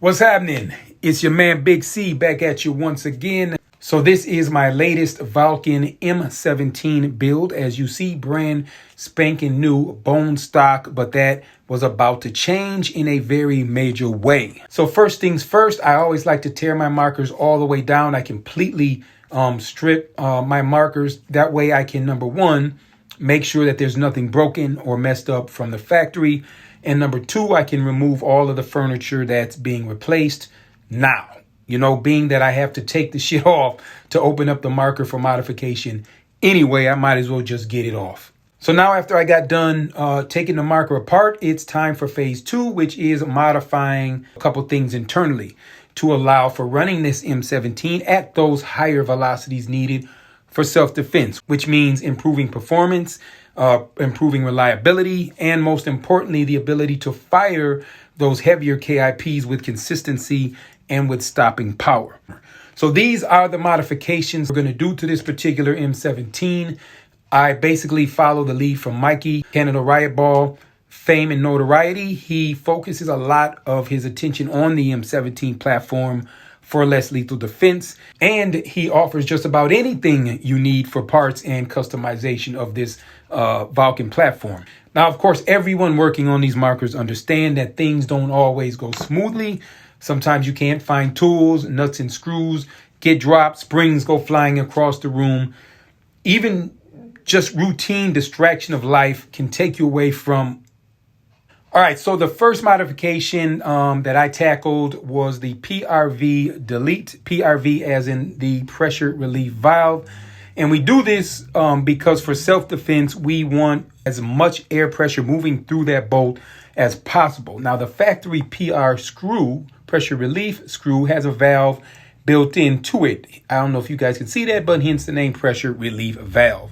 What's happening? It's your man Big C back at you once again. So this is my latest Valken M17 build. As you see, brand spanking new bone stock, but that was about to change in a very major way. So first things first, I always like to tear my markers all the way down. I completely strip my markers. That way I can, number one, make sure that there's nothing broken or messed up from the factory. And number two, I can remove all of the furniture that's being replaced now. You know, being that I have to take the shit off to open up the marker for modification anyway, I might as well just get it off. So now after I got done taking the marker apart, it's time for phase two, which is modifying a couple things internally to allow for running this M17 at those higher velocities needed for self-defense, which means improving performance, improving reliability, and most importantly, the ability to fire those heavier KIPs with consistency and with stopping power. So these are the modifications we're going to do to this particular M17. I basically follow the lead from Mikey, Canada Riot Ball, fame and notoriety. He focuses a lot of his attention on the M17 platform for less lethal defense, and he offers just about anything you need for parts and customization of this Valken platform. Now, of course, everyone working on these markers understand that things don't always go smoothly. Sometimes you can't find tools, nuts and screws get dropped, springs go flying across the room. Even just routine distraction of life can take you away from. All right, so the first modification that I tackled was the PRV delete, PRV as in the pressure relief valve. And we do this because for self-defense, we want as much air pressure moving through that bolt as possible. Now, the factory PR screw, pressure relief screw, has a valve built into it. I don't know if you guys can see that, but hence the name pressure relief valve.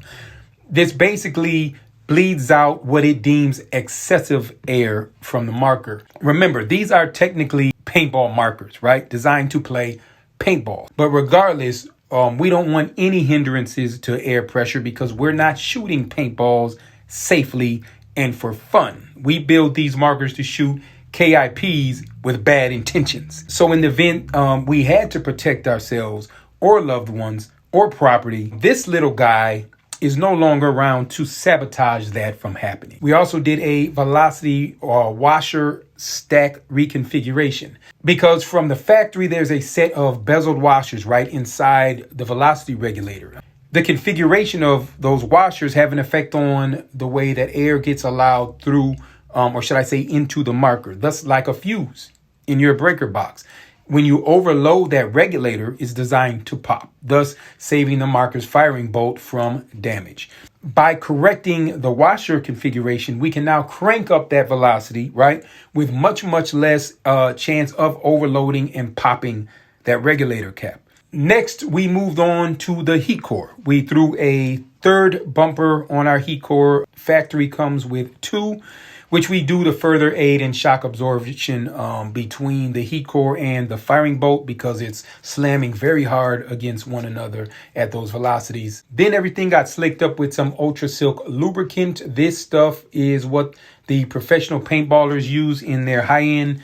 This basically bleeds out what it deems excessive air from the marker. Remember, these are technically paintball markers, right? Designed to play paintball. But regardless, we don't want any hindrances to air pressure because we're not shooting paintballs safely and for fun. We build these markers to shoot KIPs with bad intentions. So in the event we had to protect ourselves or loved ones or property, this little guy is no longer around to sabotage that from happening. We also did a velocity or washer stack reconfiguration because from the factory, there's a set of bezeled washers right inside the velocity regulator. The configuration of those washers have an effect on the way that air gets allowed through, or should I say into the marker, thus like a fuse in your breaker box. When you overload that regulator, it's designed to pop, thus saving the marker's firing bolt from damage. By correcting the washer configuration, we can now crank up that velocity, right, with much less chance of overloading and popping that regulator cap. Next, we moved on to the heat core. We threw a third bumper on our heat core. Factory comes with two, which we do to further aid in shock absorption between the heat core and the firing bolt because it's slamming very hard against one another at those velocities. Then everything got slicked up with some Ultra Silk lubricant. This stuff is what the professional paintballers use in their high-end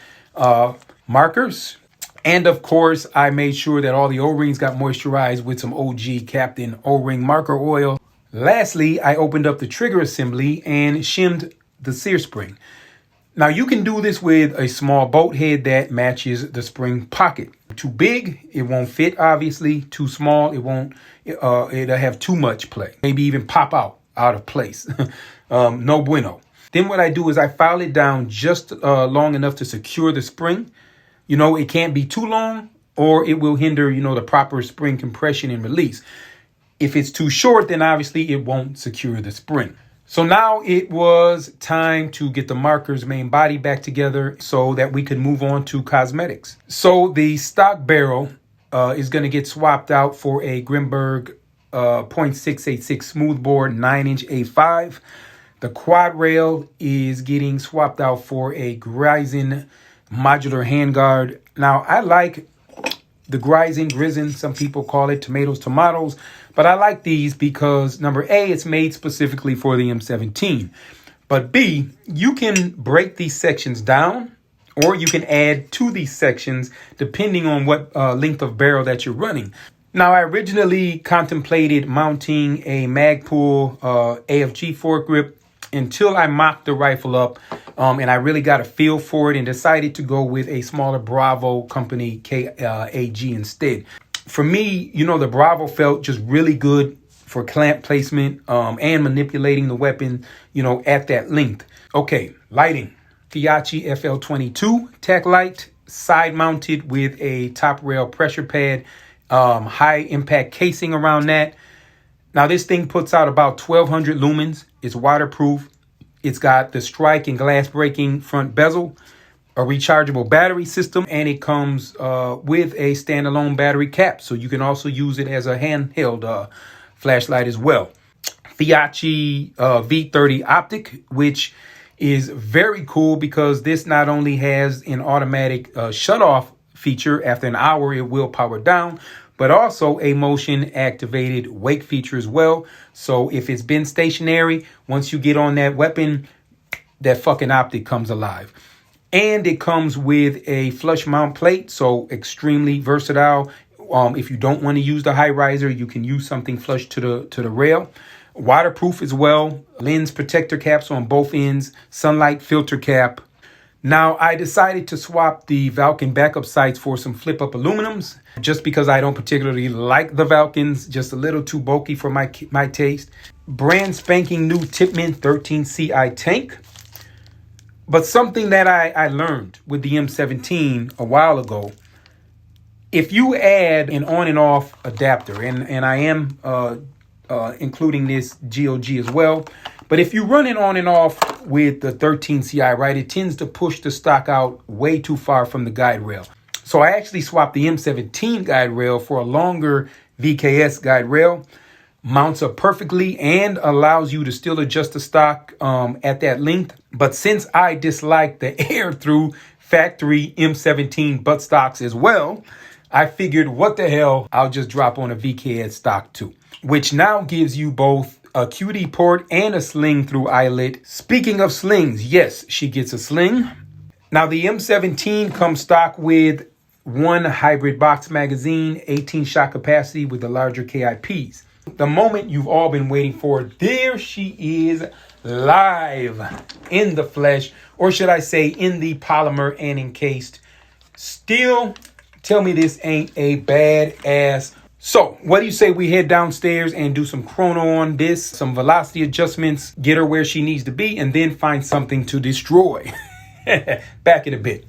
markers. And of course, I made sure that all the O-rings got moisturized with some OG Captain O-ring marker oil. Lastly, I opened up the trigger assembly and shimmed the sear spring. Now you can do this with a small bolt head that matches the spring pocket. Too big, it won't fit, obviously. Too small, it won't, it'll have too much play. Maybe even pop out of place. No bueno. Then what I do is I file it down just long enough to secure the spring. You know, it can't be too long or it will hinder, you know, the proper spring compression and release. If it's too short, then obviously it won't secure the spring. So now it was time to get the marker's main body back together so that we could move on to cosmetics. So the stock barrel is going to get swapped out for a Grimberg .686 smoothbore 9-inch A5. The quad rail is getting swapped out for a Grizen Modular Handguard. Now, I like the Grizen, some people call it tomatoes, but I like these because number A, it's made specifically for the M17, but B, you can break these sections down or you can add to these sections depending on what length of barrel that you're running. Now, I originally contemplated mounting a Magpul AFG foregrip until I mocked the rifle up and I really got a feel for it and decided to go with a smaller Bravo company KAG instead. For me, you know, the Bravo felt just really good for clamp placement and manipulating the weapon, you know, at that length. Okay, lighting. Fiachi FL22 Tac-Light, side mounted with a top rail pressure pad, high impact casing around that. Now this thing puts out about 1200 lumens. It's waterproof. It's got the strike and glass breaking front bezel, a rechargeable battery system, and it comes with a standalone battery cap. So you can also use it as a handheld flashlight as well. Fiachi V30 Optic, which is very cool because this not only has an automatic shut-off feature. After an hour, it will power down, but also a motion activated wake feature as well. So if it's been stationary, once you get on that weapon, that fucking optic comes alive. And it comes with a flush mount plate, so extremely versatile. If you don't want to use the high riser, you can use something flush to the rail. Waterproof as well. Lens protector caps on both ends. Sunlight filter cap. Now, I decided to swap the Valken backup sights for some flip-up aluminums just because I don't particularly like the Valkens, just a little too bulky for my taste. Brand spanking new Tipman 13CI tank. But something that I learned with the M17 a while ago, if you add an on and off adapter, and I am including this GOG as well, but if you run it on and off with the 13CI, right, it tends to push the stock out way too far from the guide rail. So I actually swapped the M17 guide rail for a longer VKS guide rail. Mounts up perfectly and allows you to still adjust the stock at that length. But since I dislike the air through factory M17 butt stocks as well, I figured, what the hell, I'll just drop on a VKS stock too, which now gives you both a QD port and a sling through eyelet. Speaking of slings, yes, she gets a sling. Now the M17 comes stock with one hybrid box magazine, 18 shot capacity with the larger KIPs. The moment you've all been waiting for, there she is live in the flesh, or should I say in the polymer and encased. Still, tell me this ain't a badass. So what do you say we head downstairs and do some chrono on this, some velocity adjustments, get her where she needs to be, and then find something to destroy. Back in a bit.